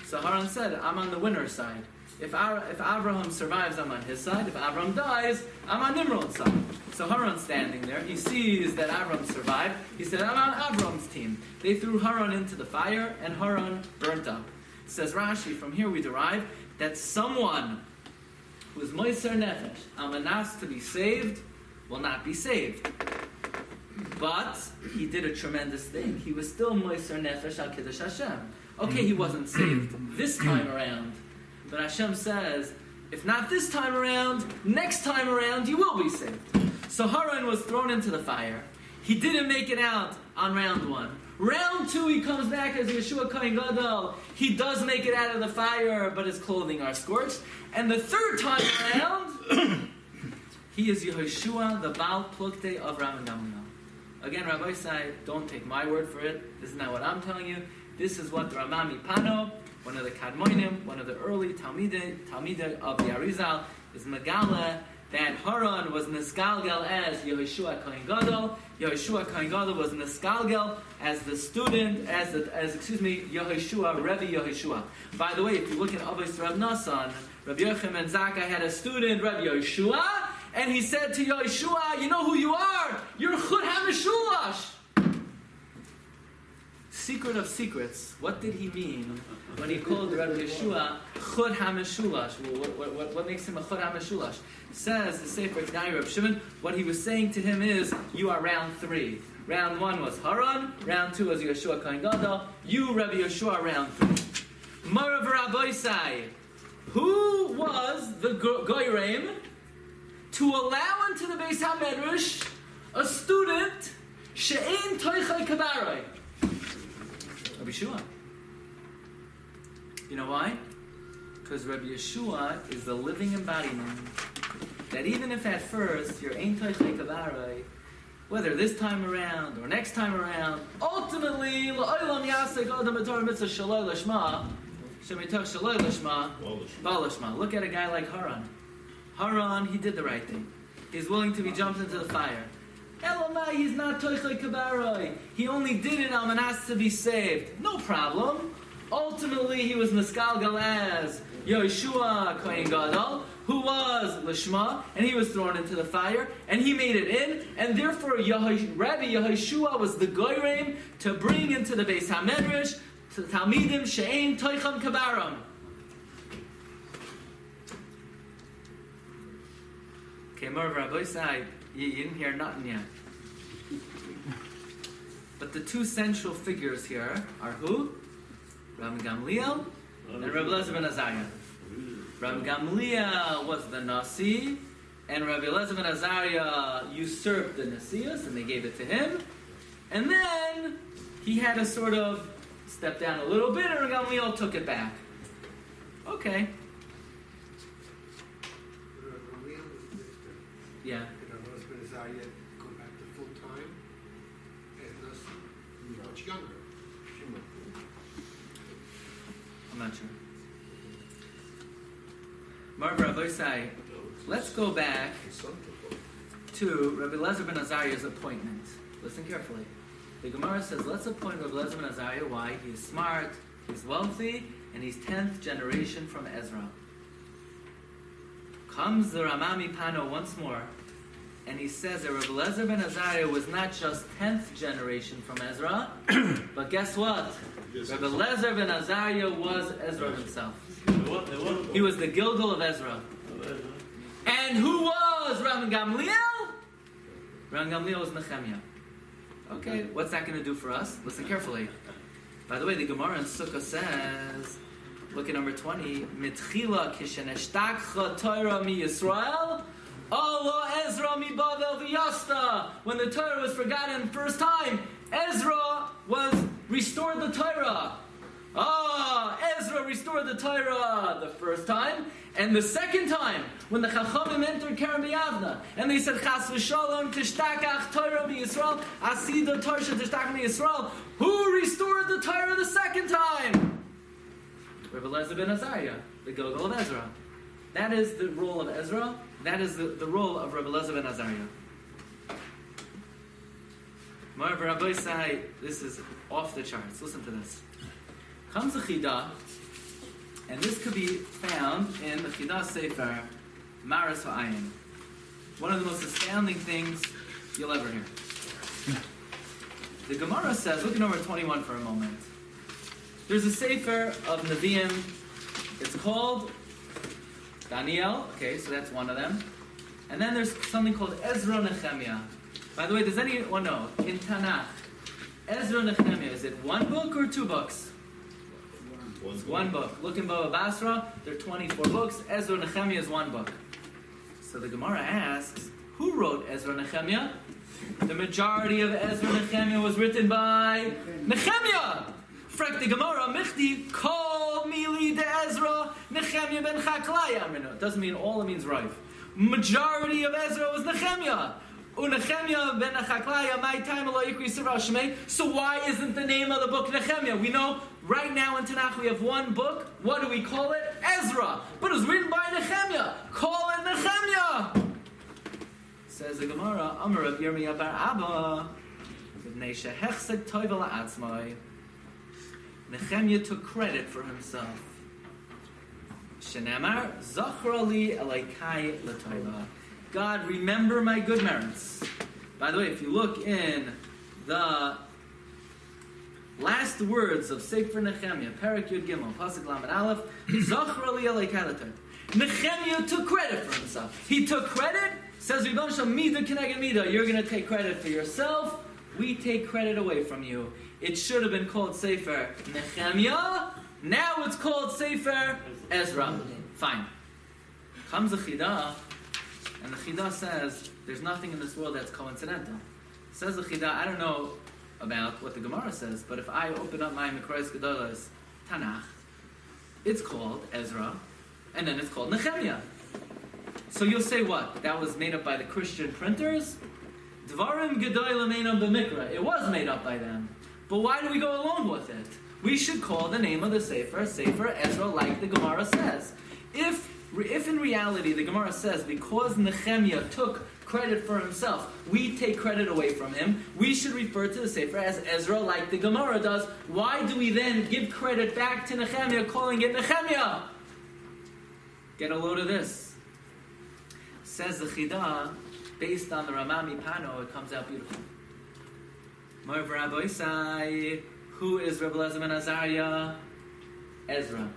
[SPEAKER 2] So Haran said, I'm on the winner's side. If Abraham survives, I'm on his side. If Abraham dies, I'm on Nimrod's side. So Haran's standing there. He sees that Abraham survived. He said, I'm on Abraham's team. They threw Haran into the fire, and Haran burnt up. Says Rashi, from here we derive that someone who is Moiser Nefesh, Amanas to be saved, will not be saved. But he did a tremendous thing. He was still Moiser Nefesh al Kiddush Hashem. Okay, he wasn't saved this time around. But Hashem says, if not this time around, next time around you will be saved. So Haran was thrown into the fire. He didn't make it out on round 1. Round 2, he comes back as Yeshua Kohen Gadol. He does make it out of the fire, but his clothing are scorched. And the third time around, he is Yehoshua, the Baal Plukte of Rabbi Gamliel. Again, Rabbi say, don't take my word for it. This is not what I'm telling you. This is what the Ramami Pano, one of the Kadmonim, one of the early Talmidei of the Arizal, is Megala, that Haran was Niskalgel as Yehoshua Kohen Gadol. Yehoshua Kohen Gadol was Niskalgel as the student, as Yehoshua, Rebbi Yehoshua. By the way, if you look at Avos Rav Nasan, Rabbi Yochai and Zakkai had a student, Rabbi Yehoshua, and he said to Yehoshua, you know who you are? You're Chut HaMeshulash. Secret of secrets. What did he mean when he called Rabbi Yeshua Chut HaMeshulash? What makes him a Chut HaMeshulash? Says the Sefer Tnai Reb Shimon, what he was saying to him is, you are round 3. Round 1 was Haran, round 2 was Yeshua Kohen Gadol, you, Rabbi Yeshua, round 3. Marav Rabbi Sai, who was the Goyrem to allow into the Beis HaMedrash a student she'ein toichai kabaroi? Rabbi Yeshua. You know why? Because Rabbi Yeshua is the living embodiment that even if at first you're ein toichai kabaroi, whether this time around or next time around, ultimately la'olam yasek adam b'torah mitzvah shaloi lashma shemitach shaloi lashma ba'lashma. Look at a guy like Haran. Haran, he did the right thing. He's willing to be jumped into the fire. Elamai, he's not toichai kabaroi. He only did it almanas to be saved. No problem. Ultimately, he was Niskalgal as Yehoshua Kohen Gadol, who was Lishma, and he was thrown into the fire, and he made it in, and therefore Rebbi Yehoshua was the Goyrem to bring into the Beis HaMedrash to Talmidim She'ein Toicham Kabaram. Okay, more of Rabbi side. You didn't hear nothing yet. But the two central figures here are who? Rabbi Gamliel and Rabbi Eliezer ben Azariah. Rabbi Gamliel was the Nasi, and Rabbi Eliezer ben Azariah usurped the Nasius, and they gave it to him. And then he had to sort of step down a little bit, and Rabbi Gamliel took it back. Okay. Yeah.
[SPEAKER 3] Go back to full time as much younger.
[SPEAKER 2] I'm not sure. Marv Rabbi say, let's go back to Rabbi Eliezer ben Azariah's appointment. Listen carefully. The Gemara says, let's appoint Rabbi Eliezer ben Azariah. Why? He's smart, he's wealthy, and he's 10th generation from Ezra. Comes the Ramami Pano once more, and he says that Rabbi Eliezer ben Azariah was not just 10th generation from Ezra, but guess what? Rabbi Eliezer ben Azariah was Ezra himself. He was the Gilgal of Ezra. And who was Rabbi Gamliel? Rabbi Gamliel was Nehemiah. Okay, what's that going to do for us? Listen carefully. By the way, the Gemara in Sukkah says, look at number 20, Mitchila kisheneshtakcha Torah mi Yisrael, Allah Ezra mi Bavel v'yasta. When the Torah was forgotten first time, Ezra was restored the Torah. Ezra restored the Torah the first time, and the second time, when the Chachamim entered Kerem B'Yavna, and they said, Chas v'sholom tishtakach Torah b'Yisrael, asida Torah tishtach b'Yisrael. Who restored the Torah the second time? Rabbi Eliezer ben Azariah, the Gilgal of Ezra. That is the role of Ezra. That is the role of Rabbi Eliezer ben Azariah. Moreover, Rabbi say, this is off the charts. Listen to this. Comes a chidah And this could be found in the Chidah Sefer, Maras Ha'ayin. One of the most astounding things you'll ever hear. The Gemara says, look at number 21 for a moment. There's a Sefer of Nevi'im. It's called Daniel. Okay, so that's one of them. And then there's something called Ezra Nehemiah. By the way, does anyone know, in Tanakh, Ezra Nehemiah, is it one book or two books? It's one book. Look in Baba Basra, there are 24 books. Ezra Nehemiah is one book. So the Gemara asks, who wrote Ezra Nehemiah? The majority of Ezra Nehemiah was written by Nehemiah. Frek the Gemara, Michti, called Mili de Ezra, Nehemiah ben Chaklaya. It doesn't mean all, it means right. Majority of Ezra was Nehemiah. Nehemiah ben Chaklaya, my time Shimei. So why isn't the name of the book Nehemiah? We know right now in Tanakh we have one book. What do we call it? Ezra. But it was written by Nehemiah. Call it Nehemiah. Says the Gemara, Amar Rabbi Yirmiyah bar Abba, Nehemiah took credit for himself. Shenamar, Zachra li Elaikai l'Toiva. God, remember my good merits. By the way, if you look in the last words of Sefer Nehemiah, Perek Yud Gimel, Pasuk Lamed Aleph, Zachra li Elaikai l'Toiva. Nehemiah took credit for himself. He took credit. Says Rebbi Shal Mida Keneged Mida. You're going to take credit for yourself. We take credit away from you. It should have been called Sefer Nehemiah. Now it's called Sefer Ezra. Fine. Comes the Chidah, and the Chidah says there's nothing in this world that's coincidental. Says the Chidah, I don't know about what the Gemara says, but if I open up my Mikrois Gedolos Tanakh, it's called Ezra, and then it's called Nehemiah. So you'll say what? That was made up by the Christian printers? Dvarim Gedolim Einam B'Mikra. It was made up by them. But why do we go along with it? We should call the name of the Sefer Ezra, like the Gemara says. If in reality the Gemara says because Nehemiah took credit for himself, we take credit away from him, we should refer to the Sefer as Ezra, like the Gemara does. Why do we then give credit back to Nehemiah, calling it Nehemiah? Get a load of this. Says the Chidah, based on the Ramami Pano, it comes out beautiful. Marv Rabbi Isai, who is Rebbe Elazar ben Azariah? Ezra.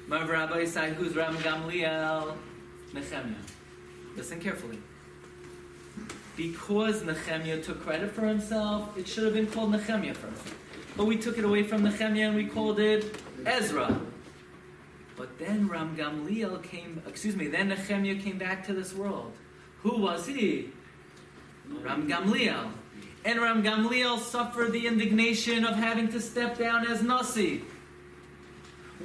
[SPEAKER 2] Marv Rabbi Isai, who's Ram Gamliel? Nehemiah. Listen carefully. Because Nehemiah took credit for himself, it should have been called Nehemiah first. But we took it away from Nehemiah and we called it Ezra. But then then Nehemiah came back to this world. Who was he? Ram Gamliel. And Ram Gamliel suffered the indignation of having to step down as Nasi.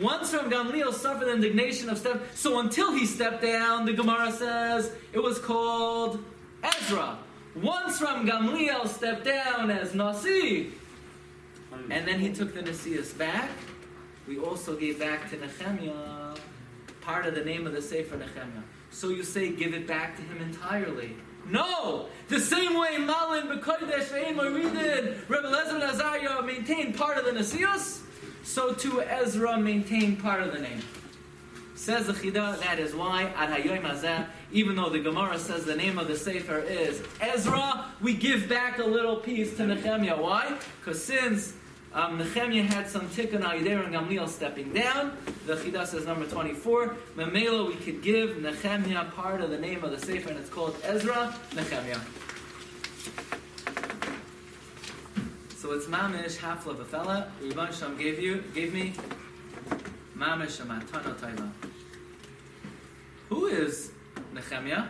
[SPEAKER 2] Once Ram Gamliel suffered the indignation of so until he stepped down, the Gemara says, it was called Ezra. Once Ram Gamliel stepped down as Nasi, and then he took the Nasius back, we also gave back to Nehemiah part of the name of the Sefer Nehemiah. So you say, give it back to him entirely. No! The same way Malin, B'Kodesh, Ve'en Moridin, Rebbe Elazar ben Azariah maintained part of the Nasius, so too Ezra maintained part of the name. Says the Chidah, that is why, Ad Hayoim Hazeh, even though the Gemara says the name of the Sefer is Ezra, we give back a little piece to Nehemiah. Why? Because since Nehemiah had some tikkun al Yidei and Gamliel stepping down, the Chidah says number 24, Memela, we could give Nehemiah part of the name of the Sefer, and it's called Ezra Nehemiah. So it's Mamish Hafla B'Fela. Rebbi Shem gave me Mamish Matana Taiva. Who is Nehemiah?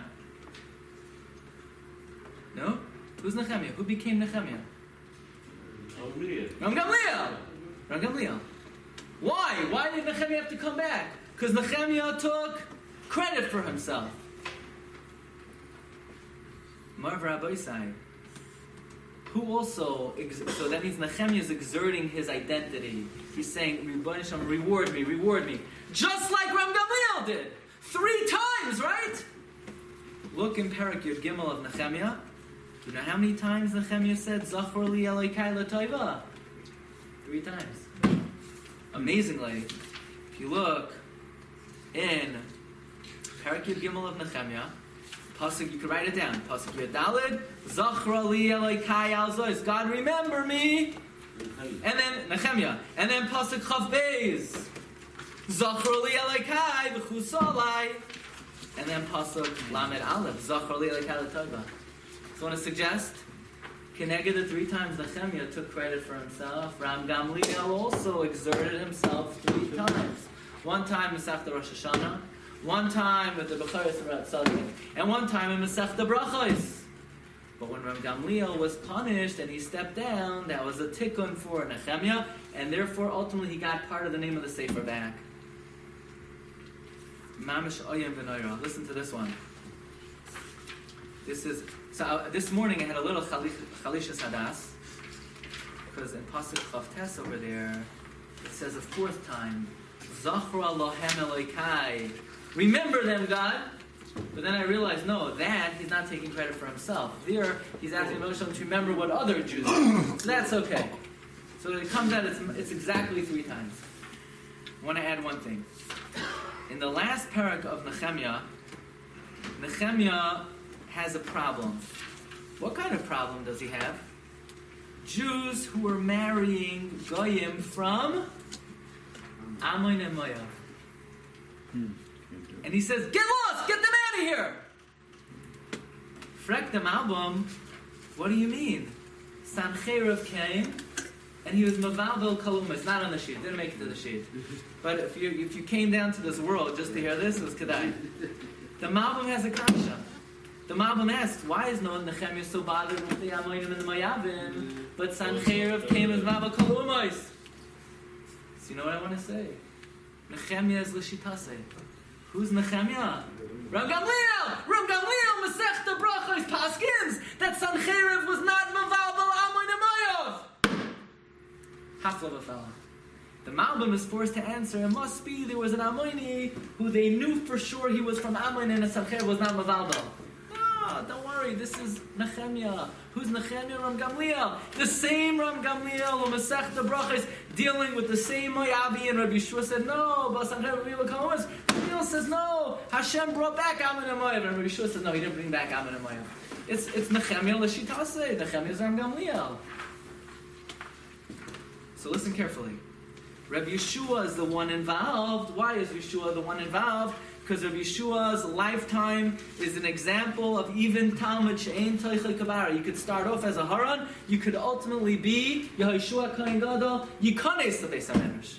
[SPEAKER 2] No? Who's Nehemiah? Who became Nehemiah? Ram Gamliel. Why? Why did Nehemiah have to come back? Because Nehemiah took credit for himself. Marv Rabbi Isai. Who also, so that means Nehemiah is exerting his identity. He's saying, reward me. Just like Ram Gamliel did. 3 times, right? Look in Perek Yud Gimel of Nehemiah. You know how many times Nehemiah said, Zachor li Elaikai l'Toiva? 3 times. Amazingly, if If you look in Parak Yud Gimel of Nehemiah, pasuk, you can write it down. Pasuk Yud Daled, Zachra li Elokai al Zois. God, remember me. And then Nehemiah. And then pasuk Chav Beis, Zachra li Elokai v'chusalai. And then pasuk Lamed Aleph, Zachra li Elokai l'Toba. So I want to suggest, Keneged the 3 times Nehemiah took credit for himself. Ram Gamliel also exerted himself 3 times. One time in Masechta Rosh Hashanah, one time with the Becharis Tzaddik, and one time in Masechta Brachos. But when Ram Gamliel was punished and he stepped down, that was a tikkun for Nehemiah, and therefore ultimately he got part of the name of the Sefer back. Mamish Oyem V'Noira. Listen to this one. This morning I had a little Chalishas Hadas, because in Pasuk Chav Tes over there, it says a 4th time, Zachra Lohem Elokai. Remember them, God. But then I realized, no, that he's not taking credit for himself. There, he's asking Moshe to remember what other Jews did. So that's okay. So it comes out, it's exactly 3 times. I want to add one thing. In the last parak of Nehemiah has a problem. What kind of problem does he have? Jews who were marrying Goyim from Ammon and Moav. And he says, get lost! Get them out of here! Frek dem album, what do you mean? Sancheirav came, and he was Mavalvel Kaluma. It's not on the sheet, didn't make it to the sheet. But if you came down to this world just to hear this, it was Kedai. The Malbim has a kasha. The Malbim asks, why is no Nehemiah so bothered with the Ammonim and the Moavim, but Sancheirav came as Mavalvel Kalumais? So you know what I want to say? Nehemiah is Lishitase. Who's Nehemiah? Ram Gamliel! Ram Gamliel, Masechta Brachos, Paskins, that Sancheirav was not Mavalbel Ammon and Moav. Half of a fella. The Malbim is forced to answer, it must be there was an Ammoni who they knew for sure he was from Ammon and a Sancheirav was not Mavalbel. No, don't worry, this is Nehemiah. Who's Nehemiah? Ram Gamliel. The same Ram Gamliel, Masechta Brachos, dealing with the same Moabi, and Rabbi Yeshua said, no, but Sancheirav will come once. Gamliel says, no, Hashem brought back Ammon and Moav. And Rabbi Yeshua says, no, he didn't bring back Ammon and Moav. It's Nehemiah L'Shitase. Nehemiah is Ram Gamliel. So listen carefully. Rabbi Yeshua is the one involved. Why is Yeshua the one involved? Because Rabbi Yeshua's lifetime is an example of even Talmud She'ein Toichei Kabara. You could start off as a Haran, you could ultimately be Yehoshua Kohen Gadol, Yikanes the Beis HaMedrash.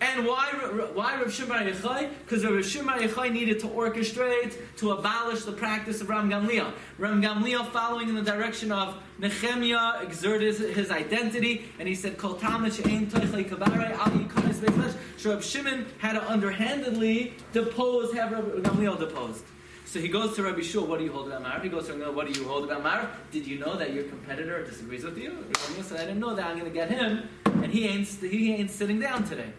[SPEAKER 2] And why Rav Shimon Yochai? Because Rav Shimon Yochai needed to orchestrate, to abolish the practice of Ram Gamliel. Ram Gamliel, following in the direction of Nehemiah, exerted his identity, and he said, Kol Talmud She'ein Toichei Kabara, Al Yikanes Beis HaMedrash. So Rav Shimon had to underhandedly have Rav Gamliel deposed. So he goes to Rabbi Shua, what do you hold about Marav? He goes to Rabbi Gamliel, what do you hold about Marav? Did you know that your competitor disagrees with you? Rabbi Gamliel said, I didn't know that, I'm going to get him, and he ain't sitting down today.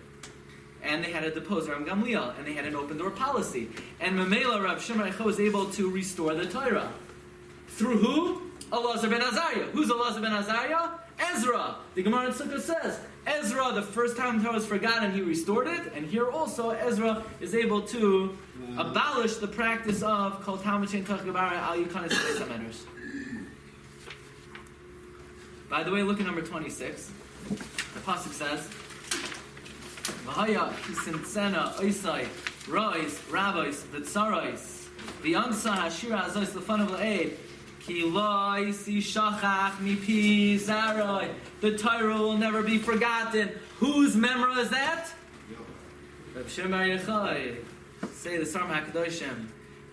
[SPEAKER 2] And they had to depose Ram Gamliel, and they had an open door policy. And Mamela Rav Shimon Yochai was able to restore the Torah. Through who? Elazar ben Azariah. Who's Elazar ben Azariah? Ezra. The Gemara in Sukkah says, Ezra, the first time the Torah was forgotten, he restored it. And here also, Ezra is able to abolish the practice of Kol Talmud She'ein Toichei Kabara Al Yikanes Beis HaMedrash. By the way, look at number 26. The pasuk says, V'haya kisintzena oisai rois rabbis v'tzarais v'yansa hashira azois l'fanav la'ed ki loy si shachach mipi zaroi. The Torah will never be forgotten. Whose memra is that? Rav Shimon Yochai. Say the Sarm HaKadoshim.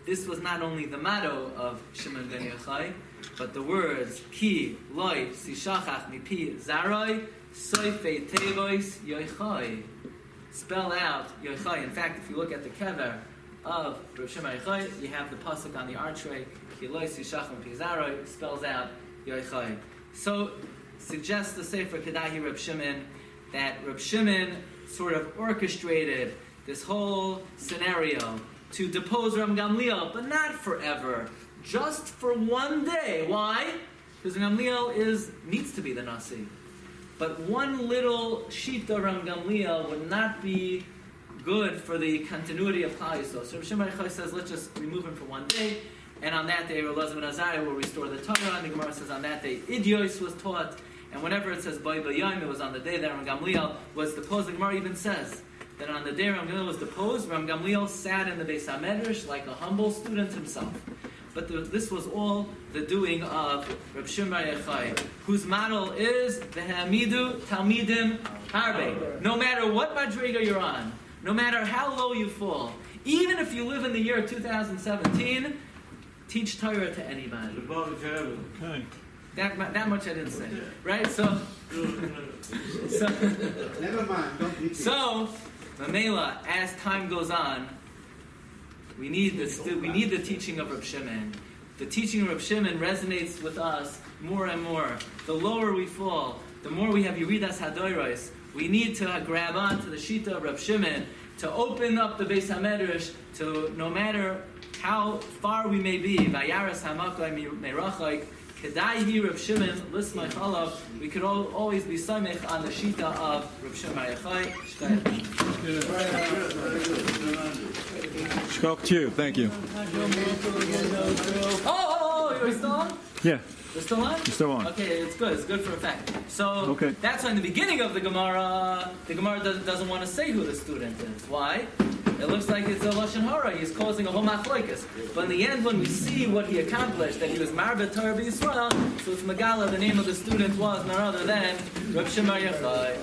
[SPEAKER 2] This was not only the motto of Shimon ben Yochai, but the words ki loy si shachach mipi zaroi soifei tevois Yochai. Spell out Yochai. In fact, if you look at the kever of Rav Shimon Yochai, you have the pasuk on the archway, Ki lo yisishachim pizaroi, spells out Yochai. So, suggests the Sefer Kedahi Rav Shimon that Rav Shimon sort of orchestrated this whole scenario to depose Ram Gamliel, but not forever, just for one day. Why? Because Gamliel needs to be the Nasi. But one little shita Ram Gamliel would not be good for the continuity of Klal Yisrael. So Rabbi Shimon Yochai says, let's just remove him for one day, and on that day, Rabbi Elazar ben Azariah will restore the Torah, and the Gemara says on that day, Idios was taught, and whenever it says Bai Bayayim, it was on the day that Rabbi Gamliel was deposed. The Gemara even says that on the day Rabbi Gamliel was deposed, Rabbi Gamliel sat in the Beis HaMedrash like a humble student himself. But this was all the doing of Rabbi Shimon Yochai, whose model is V'ha'amidu Talmidim Harbe. No matter what madriga you're on, no matter how low you fall, even if you live in the year 2017, teach Torah to anybody.
[SPEAKER 5] Okay.
[SPEAKER 2] That much I didn't say, right? So
[SPEAKER 3] Never mind, don't teach it.
[SPEAKER 2] So, Mamela, as time goes on, we need the teaching of Reb Shimon. The teaching of Reb Shimon resonates with us more and more. The lower we fall, the more we have Yeridas Hadoros. We need to grab on to the Shita of Reb Shimon, to open up the Beis HaMedrash, to no matter how far we may be, Vayaras Hamakai Merachai, Kedai hi Reb Shimon, Lismai Chalav, we could always be samech on the Shita of Reb Shimon Yochai.
[SPEAKER 6] Shkok to you. Thank you.
[SPEAKER 2] Oh, you're still on?
[SPEAKER 6] Yeah,
[SPEAKER 2] You're still on?
[SPEAKER 6] you're still on.
[SPEAKER 2] Okay, it's good. It's good for a fact. So
[SPEAKER 6] Okay.
[SPEAKER 2] that's why in the beginning of the Gemara doesn't want to say who the student is. Why? It looks like it's a Lashon Hara. He's causing a whole machlokes. But in the end, when we see what he accomplished, that he was Marbet Torah B'Yisrael, so it's Megala, the name of the student was none other than Reb Shimon Yochai.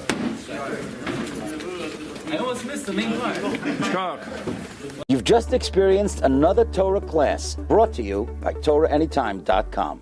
[SPEAKER 2] I almost missed the main part.
[SPEAKER 6] Shkok.
[SPEAKER 1] You've just experienced another Torah class brought to you by TorahAnytime.com.